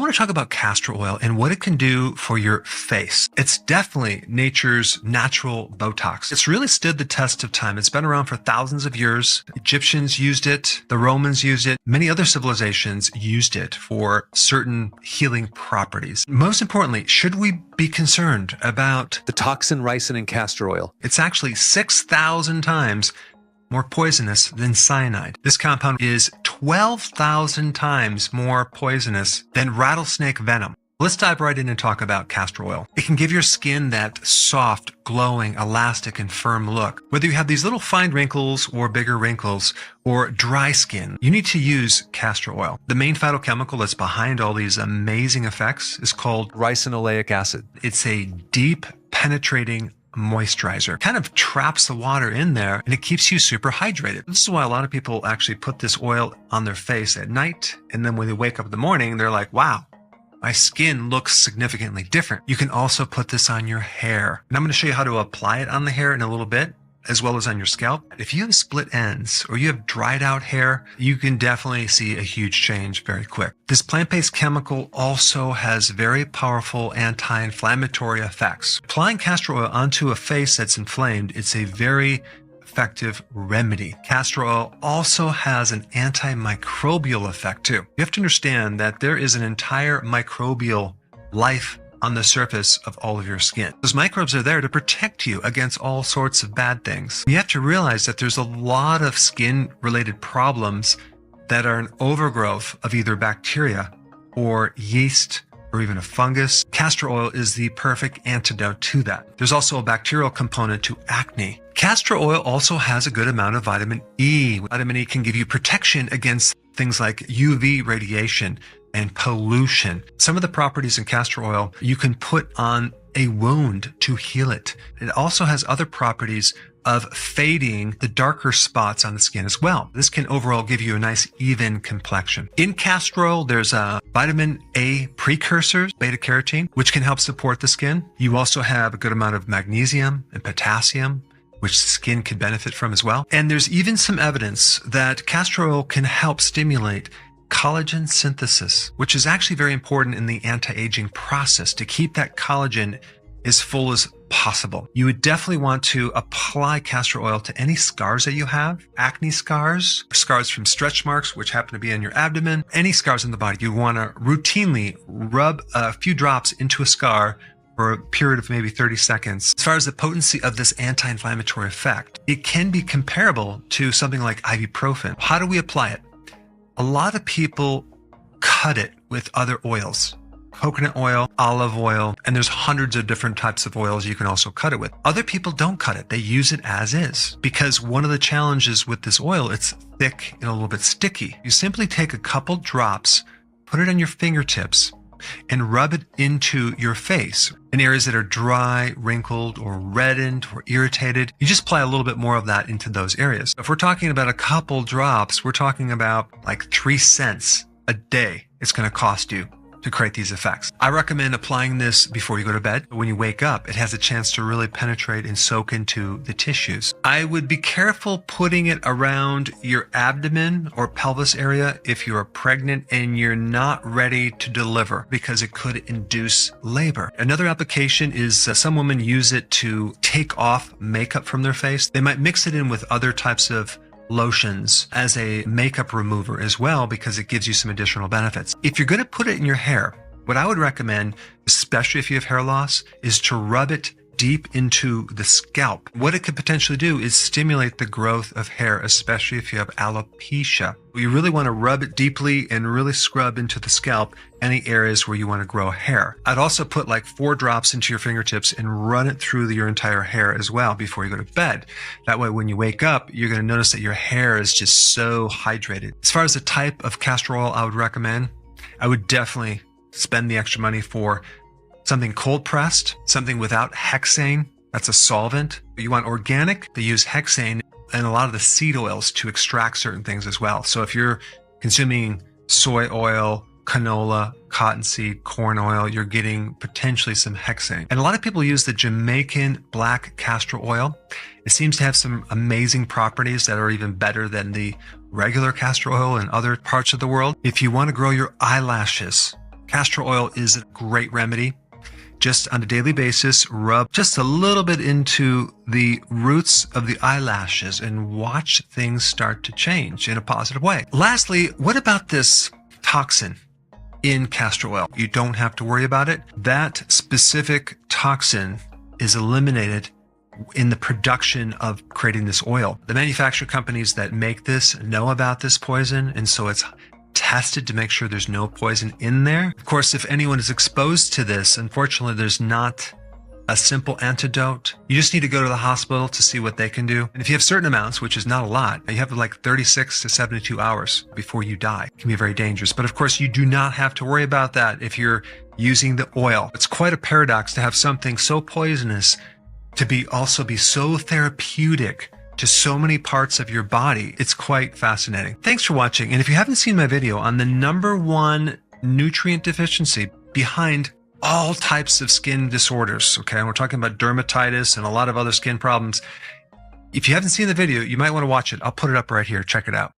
want to talk about castor oil and what it can do for your face. It's definitely nature's natural Botox. It's really stood the test of time. It's been around for thousands of years. Egyptians used it. The Romans used it. Many other civilizations used it for certain healing properties. Most importantly, should we be concerned about the toxin ricin in castor oil? It's actually 6,000 times more poisonous than cyanide. This compound is 12,000 times more poisonous than rattlesnake venom. Let's dive right in and talk about castor oil. It can give your skin that soft, glowing, elastic, and firm look. Whether you have these little fine wrinkles or bigger wrinkles or dry skin, you need to use castor oil. The main phytochemical that's behind all these amazing effects is called ricinoleic acid. It's a deep, penetrating moisturizer. Kind of traps the water in there and it keeps you super hydrated. This is why a lot of people actually put this oil on their face at night, and then when they wake up in the morning, they're like, wow, my skin looks significantly different. You can also put this on your hair. And I'm going to show you how to apply it on the hair in a little bit, as well as on your scalp. If you have split ends or you have dried out hair, you can definitely see a huge change very quick. This plant-based chemical also has very powerful anti-inflammatory effects. Applying castor oil onto a face that's inflamed, it's a very effective remedy. Castor oil also has an antimicrobial effect too. You have to understand that there is an entire microbial life on the surface of all of your skin. Those microbes are there to protect you against all sorts of bad things. You have to realize that there's a lot of skin-related problems that are an overgrowth of either bacteria or yeast or even a fungus. Castor oil is the perfect antidote to that. There's also a bacterial component to acne. Castor oil also has a good amount of vitamin E. Vitamin E can give you protection against things like UV radiation and pollution. Some of the properties in castor oil you can put on a wound to heal it. It also has other properties of fading the darker spots on the skin as well. This can overall give you a nice even complexion. In castor oil, there's a vitamin A precursors, beta carotene, which can help support the skin. You also have a good amount of magnesium and potassium, which the skin can benefit from as well. And there's even some evidence that castor oil can help stimulate collagen synthesis, which is actually very important in the anti-aging process to keep that collagen as full as possible. You would definitely want to apply castor oil to any scars that you have, acne scars, scars from stretch marks, which happen to be on your abdomen, any scars in the body. You want to routinely rub a few drops into a scar for a period of maybe 30 seconds. As far as the potency of this anti-inflammatory effect, it can be comparable to something like ibuprofen. How do we apply it? A lot of people cut it with other oils, coconut oil, olive oil, and there's hundreds of different types of oils you can also cut it with. Other people don't cut it. They use it as is because one of the challenges with this oil, it's thick and a little bit sticky. You simply take a couple drops, put it on your fingertips, and rub it into your face in areas that are dry, wrinkled, or reddened, or irritated. You just apply a little bit more of that into those areas. If we're talking about a couple drops, we're talking about like 3 cents a day it's going to cost you to create these effects. I recommend applying this before you go to bed. When you wake up, it has a chance to really penetrate and soak into the tissues. I would be careful putting it around your abdomen or pelvis area if you're pregnant and you're not ready to deliver, because it could induce labor. Another application is some women use it to take off makeup from their face. They might mix it in with other types of lotions as a makeup remover as well, because it gives you some additional benefits. If you're going to put it in your hair, what I would recommend, especially if you have hair loss, is to rub it deep into the scalp. What it could potentially do is stimulate the growth of hair, especially if you have alopecia. You really want to rub it deeply and really scrub into the scalp any areas where you want to grow hair. I'd also put like 4 drops into your fingertips and run it through your entire hair as well before you go to bed. That way, when you wake up, you're going to notice that your hair is just so hydrated. As far as the type of castor oil I would recommend, I would definitely spend the extra money for something cold pressed, something without hexane. That's a solvent. You want organic, they use hexane and a lot of the seed oils to extract certain things as well. So if you're consuming soy oil, canola, cottonseed, corn oil, you're getting potentially some hexane. And a lot of people use the Jamaican black castor oil. It seems to have some amazing properties that are even better than the regular castor oil in other parts of the world. If you want to grow your eyelashes, Castor oil is a great remedy. Just on a daily basis, rub just a little bit into the roots of the eyelashes and watch things start to change in a positive way. Lastly, what about this toxin in castor oil? You don't have to worry about it. That specific toxin is eliminated in the production of creating this oil. The manufacturer companies that make this know about this poison, and so it's tested to make sure there's no poison in there. Of course, if anyone is exposed to this, unfortunately, there's not a simple antidote. You just need to go to the hospital to see what they can do. And if you have certain amounts, which is not a lot, you have like 36 to 72 hours before you die. It can be very dangerous. But of course, you do not have to worry about that if you're using the oil. It's quite a paradox to have something so poisonous to also be so therapeutic to so many parts of your body. It's quite fascinating. Thanks for watching. And if you haven't seen my video on the #1 nutrient deficiency behind all types of skin disorders, okay, and we're talking about dermatitis and a lot of other skin problems. If you haven't seen the video, you might want to watch it. I'll put it up right here. Check it out.